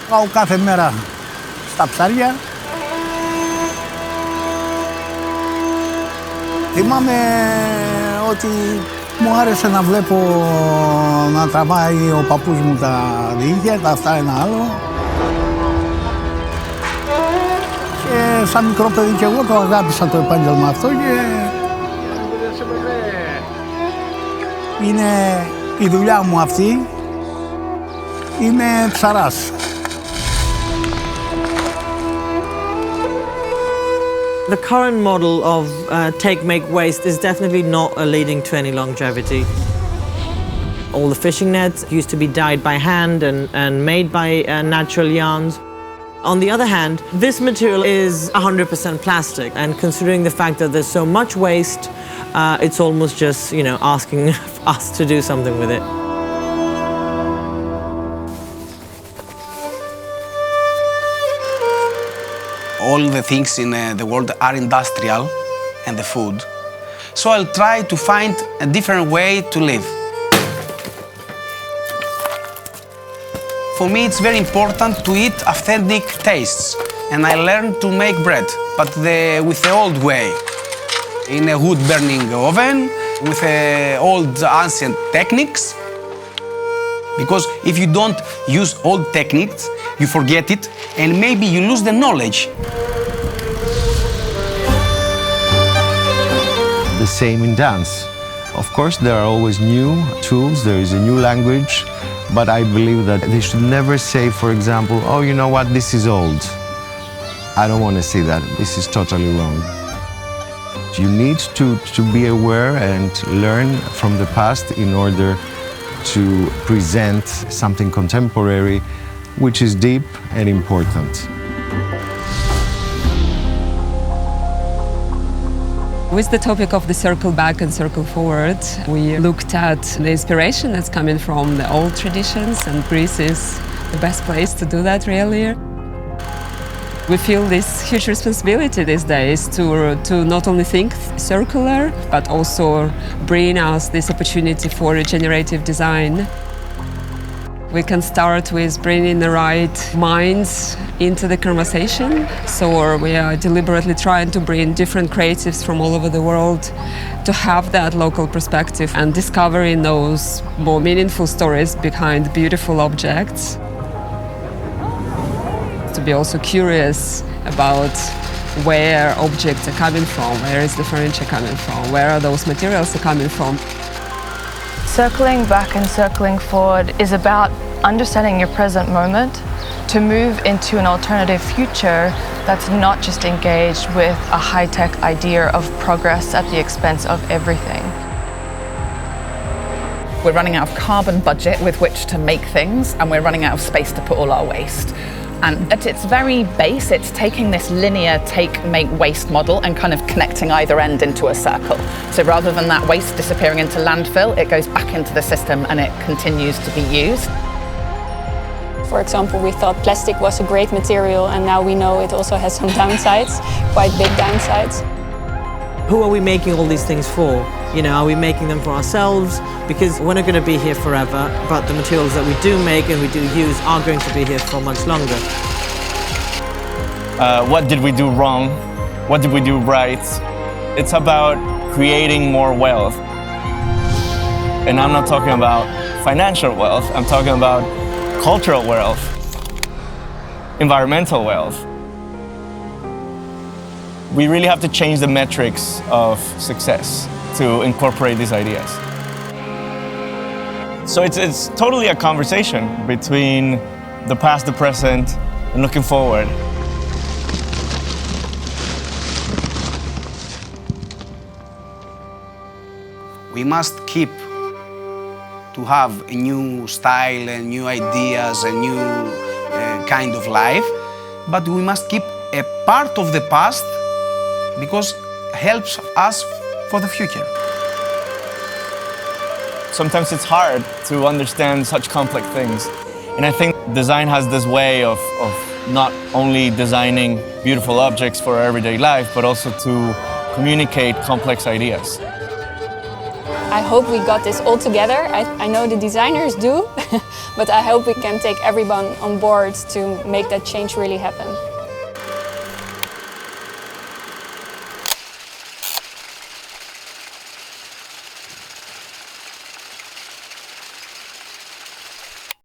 Πάω κάθε μέρα στα ψάρια. Θυμάμαι ότι μου άρεσε να βλέπω να τραβάει ο παππούς μου τα διήγια, τα αυτά ένα άλλο. Και σαν μικρό παιδί και εγώ το αγάπησα το επάγγελμα αυτό και είναι η δουλειά μου αυτή. Είμαι ψαράς. The current model of take, make, waste is definitely not leading to any longevity. All the fishing nets used to be dyed by hand and made by natural yarns. On the other hand, this material is 100% plastic, and considering the fact that there's so much waste, it's almost just, asking us to do something with it. All the things in the world are industrial and the food. So I'll try to find a different way to live. For me, it's very important to eat authentic tastes. And I learned to make bread, but with the old way. In a wood-burning oven, with old ancient techniques. Because if you don't use old techniques, you forget it, and maybe you lose the knowledge. The same in dance. Of course, there are always new tools, there is a new language, but I believe that they should never say, for example, oh, you know what, this is old. I don't want to say that. This is totally wrong. You need to be aware and learn from the past in order to present something contemporary, which is deep and important. With the topic of the circle back and circle forward, we looked at the inspiration that's coming from the old traditions, and Greece is the best place to do that, really. We feel this huge responsibility these days to not only think circular, but also bring us this opportunity for regenerative design. We can start with bringing the right minds into the conversation. So we are deliberately trying to bring different creatives from all over the world to have that local perspective and discovering those more meaningful stories behind beautiful objects. To be also curious about where objects are coming from, where is the furniture coming from, where are those materials are coming from. Circling back and circling forward is about understanding your present moment to move into an alternative future that's not just engaged with a high-tech idea of progress at the expense of everything. We're running out of carbon budget with which to make things, and we're running out of space to put all our waste. And at its very base, it's taking this linear take, make, waste model and kind of connecting either end into a circle. So rather than that waste disappearing into landfill, it goes back into the system and it continues to be used. For example, we thought plastic was a great material, and now we know it also has some downsides, quite big downsides. Who are we making all these things for? Are we making them for ourselves? Because we're not going to be here forever, but the materials that we do make and we do use are going to be here for much longer. What did we do wrong? What did we do right? It's about creating more wealth. And I'm not talking about financial wealth, I'm talking about cultural wealth, environmental wealth. We really have to change the metrics of success to incorporate these ideas. So it's totally a conversation between the past, the present, and looking forward. We must keep to have a new style and new ideas, a new kind of life, but we must keep a part of the past because it helps us for the future. Sometimes it's hard to understand such complex things. And I think design has this way of not only designing beautiful objects for our everyday life, but also to communicate complex ideas. I hope we got this all together. I know the designers do, but I hope we can take everyone on board to make that change really happen.